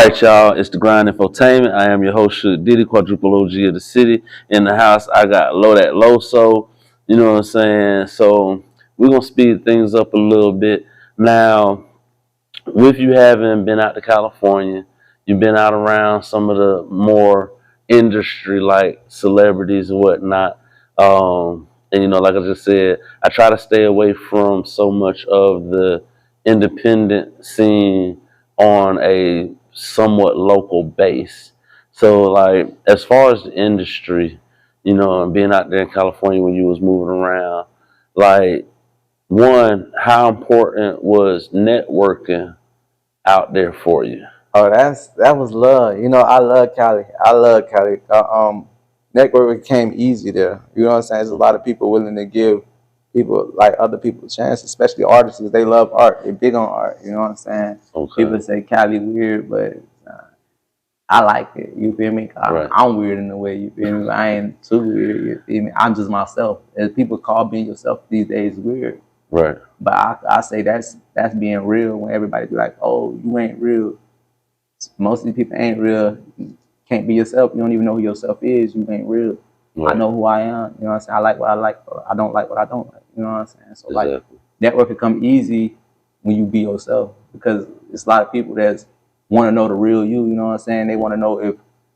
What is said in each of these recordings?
right, y'all. It's the Grind Infotainment. I am your host, Shook Diddy, quadruple OG of the city. In the house, I got Lodak Loso. You know what I'm saying? So we're gonna speed things up a little bit. Now, with you having been out to California, you've been out around some of the more industry like celebrities and whatnot. And like I just said, I try to stay away from so much of the independent scene on a somewhat local base. So like as far as the industry, and being out there in California when you was moving around, like one, how important was networking out there for you? Oh, that was love. I love Cali. I love Cali. Networking came easy there. You know what I'm saying? There's a lot of people willing to give people like other people a chance, especially artists. They love art. They're big on art. You know what I'm saying? Okay. People say Cali weird, but I like it. You feel me? Right. I'm weird in a way. You feel me? But I ain't too weird. You feel me? I'm just myself. As people call being yourself these days weird. Right. But I say that's being real when everybody be like, oh, you ain't real. Most of these people ain't real. You can't be yourself. You don't even know who yourself is. You ain't real. Right. I know who I am. You know what I'm saying? I like what I like. I don't like what I don't like. You know what I'm saying? So exactly. Like network can come easy when you be yourself, because it's a lot of people that want to know the real you. You know what I'm saying? They want to know if,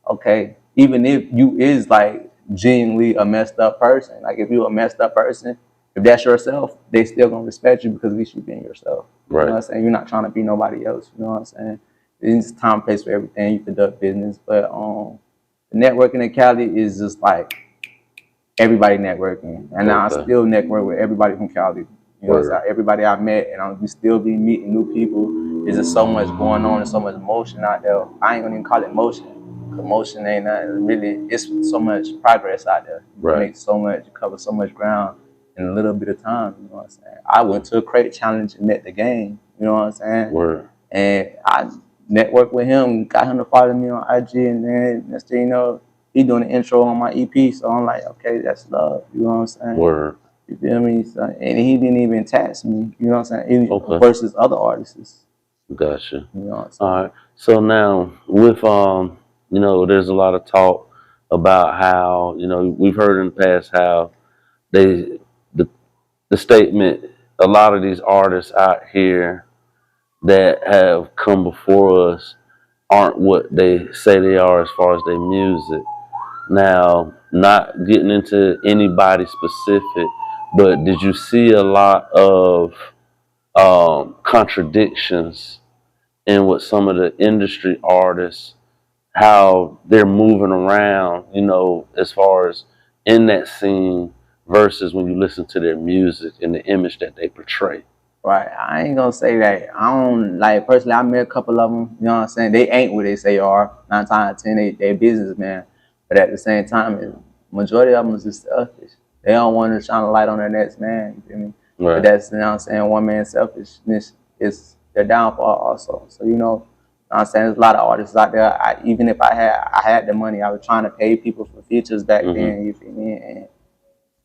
okay, even if you is like genuinely a messed up person, like if you're a messed up person, if that's yourself, they still gonna respect you because at least you being yourself. Right. You know what I'm saying? You're not trying to be nobody else. You know what I'm saying? It's time, place for everything. You conduct business, but networking in Cali is just like everybody networking, and now I still network with everybody from Cali. You know, so everybody I met, and we still be meeting new people. There's just so much going on and so much motion out there. I ain't gonna even call it motion. Motion ain't nothing really. It's so much progress out there. You make so much, you cover so much ground in a little bit of time. You know what I'm saying? I went to a crate challenge and met the game. You know what I'm saying? And I networked with him, got him to follow me on IG, and then next thing you know, he doing the intro on my EP. So I'm like, okay, that's love. You know what I'm saying? You feel me? So, and he didn't even tax me. You know what I'm saying? Versus other artists. Gotcha. You know what I'm saying? All right. So now with there's a lot of talk about how we've heard in the past how the statement, a lot of these artists out here that have come before us aren't what they say they are as far as their music. Now, not getting into anybody specific, but did you see a lot of contradictions in what some of the industry artists, how they're moving around, as far as in that scene versus when you listen to their music and the image that they portray? Right. I ain't gonna say that. I don't, like, personally, I met a couple of them, you know what I'm saying? They ain't what they say are. 9 times out of 10, they businessmen. But at the same time, majority of them is just selfish. They don't want to shine a light on their next man, you feel me? Right. But that's, you know what I'm saying, one man's selfishness is their downfall also. So, you know what I'm saying? There's a lot of artists out there. Even if I had the money, I was trying to pay people for features back then, you feel me? And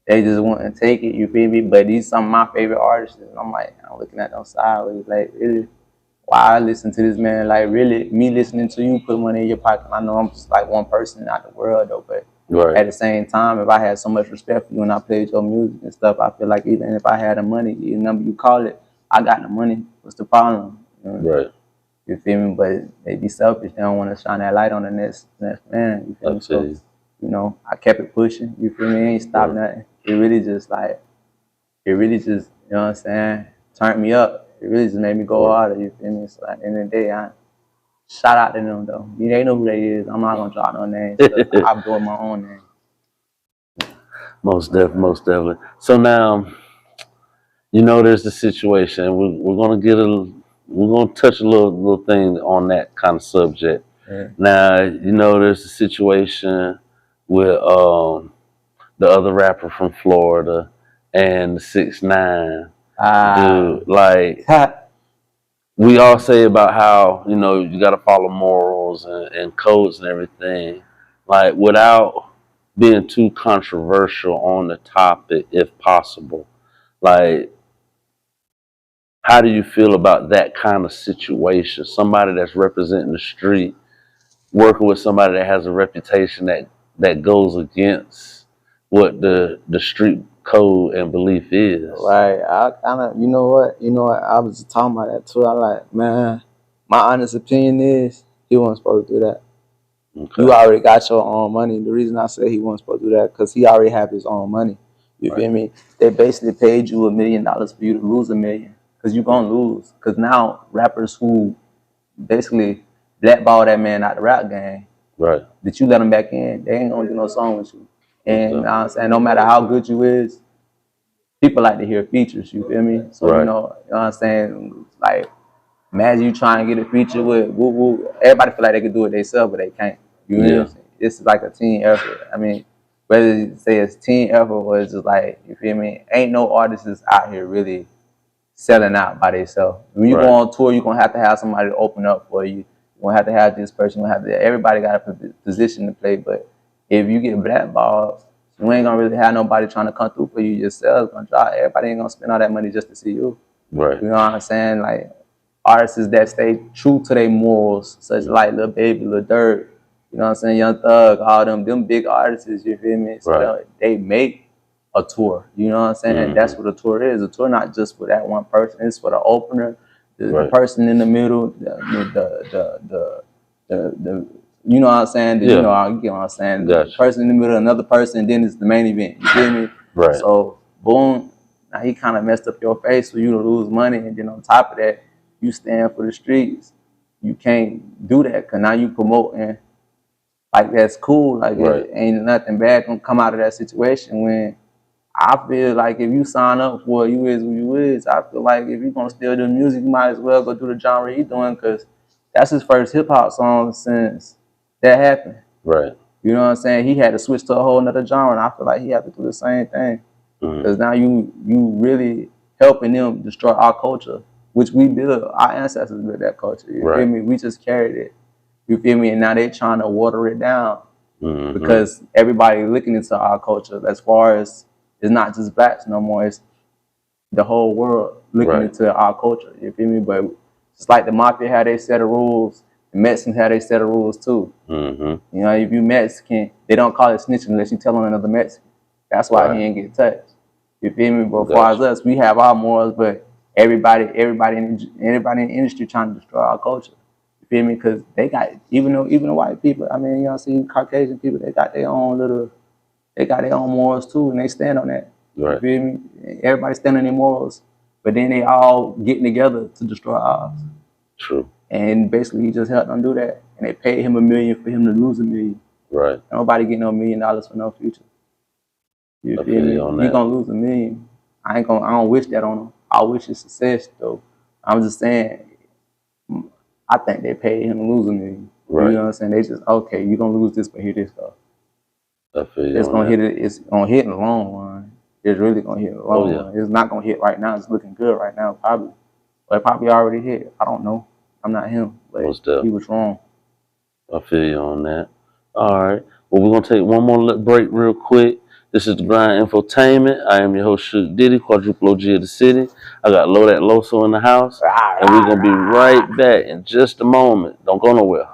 they just wouldn't take it, you feel me? But these some of my favorite artists, and I'm like, I'm looking at them sideways, like, really? Why I listen to this man? Like, really, me listening to you put money in your pocket. I know I'm just like one person out the world, though, but at the same time, if I had so much respect for you and I played your music and stuff, I feel like even if I had the money, the number you call it, I got the money. What's the problem? You know? Right. You feel me? But they be selfish. They don't want to shine that light on the next man. You feel me? So, you know, I kept it pushing. You feel me? It ain't stopped nothing. It really just, you know what I'm saying, turned me up. It really just made me go harder, you feel me? So at the end of the day, I shout out to them, though. They know who they is. I'm not going to drop no names. I'm doing my own name. Most definitely. So now, there's the situation. We're going to touch a little thing on that kind of subject. Yeah. Now, there's the situation with the other rapper from Florida and the 6ix9ine. Dude, like, we all say about how, you got to follow morals and codes and everything. Like, without being too controversial on the topic, if possible. Like, how do you feel about that kind of situation? Somebody that's representing the street, working with somebody that has a reputation that goes against what the street code and belief is. Right. I kind of, you know what, I was talking about that too. I like, man, my honest opinion is he wasn't supposed to do that. Okay. You already got your own money. The reason I say he wasn't supposed to do that, because he already have his own money. You feel me? They basically paid you $1 million for you to lose $1 million, because you're going to lose. Because now rappers who basically blackball that man out the rap game, Right. that you let him back in, they ain't going to do no song with you. And you know what I'm saying, no matter how good you is, people like to hear features, you feel me? So, you know what I'm saying? Like, imagine you trying to get a feature with woo woo. Everybody feel like they can do it themselves, but they can't. You know what I'm saying? It's like a team effort. I mean, whether you say it's team effort or it's just like, you feel me? Ain't no artists out here really selling out by themselves. When you go on tour, you're going to have somebody to open up for you. You're going to have this person. Everybody got a position to play, but if you get blackballed, you ain't going to really have nobody trying to come through for you yourself. Gonna drop. Everybody ain't going to spend all that money just to see you. Right. You know what I'm saying? Like, artists that stay true to their morals, such like Lil Baby, Lil Durk, you know what I'm saying, Young Thug, all them big artists, you feel me? So they make a tour, you know what I'm saying? That's what a tour is. A tour not just for that one person, it's for the opener, the person in the middle, the you know what I'm saying? You know, you get what I'm saying? The person in the middle, another person, then it's the main event, you feel me? Right. So, boom, now he kind of messed up your face for you to lose money, and then on top of that, you stand for the streets. You can't do that, because now you promoting like that's cool. Like it ain't nothing bad gonna come out of that situation. When I feel like if you sign up for it, you is who you is. I feel like if you're gonna still do music, you might as well go do the genre he's doing, because that's his first hip hop song since that happened. Right. You know what I'm saying? He had to switch to a whole nother genre, and I feel like he had to do the same thing. Because now you really helping them destroy our culture, which we built. Our ancestors built that culture. You feel me? We just carried it. You feel me? And now they're trying to water it down, because everybody looking into our culture. As far as it's not just blacks no more, it's the whole world looking into our culture. You feel me? But it's like the mafia had they set of rules. The Mexicans had they set of rules too. You know, if you Mexican, they don't call it snitching unless you tell on another Mexican. That's why he ain't get touched. You feel me? But as far as us, we have our morals, but everybody in the industry trying to destroy our culture. You feel me? Because they got, even the white people, I mean, you know, see Caucasian people, they got their own morals too, and they stand on that. You feel me? Everybody stand on their morals, but then they all getting together to destroy ours. True. And basically, he just helped them do that, and they paid him $1 million for him to lose $1 million. Right. Nobody getting no $1 million for no future. You feel me? He gonna lose $1 million. I don't wish that on him. I wish his success though. I'm just saying, I think they paid him to lose $1 million. You know what I'm saying? They just, okay, you gonna lose this, but here this go. It's gonna hit in the long run. It's really gonna hit in the long run. It's not gonna hit right now. It's looking good right now, probably. But it probably already hit. I don't know. I'm not him, but he was wrong. I feel you on that. All right. Well, we're gonna take one more break real quick. This is the Grind Infotainment. I am your host, Shook Diddy, quadruple OG of the city. I got Lodak Loso in the house, and we're gonna be right back in just a moment. Don't go nowhere.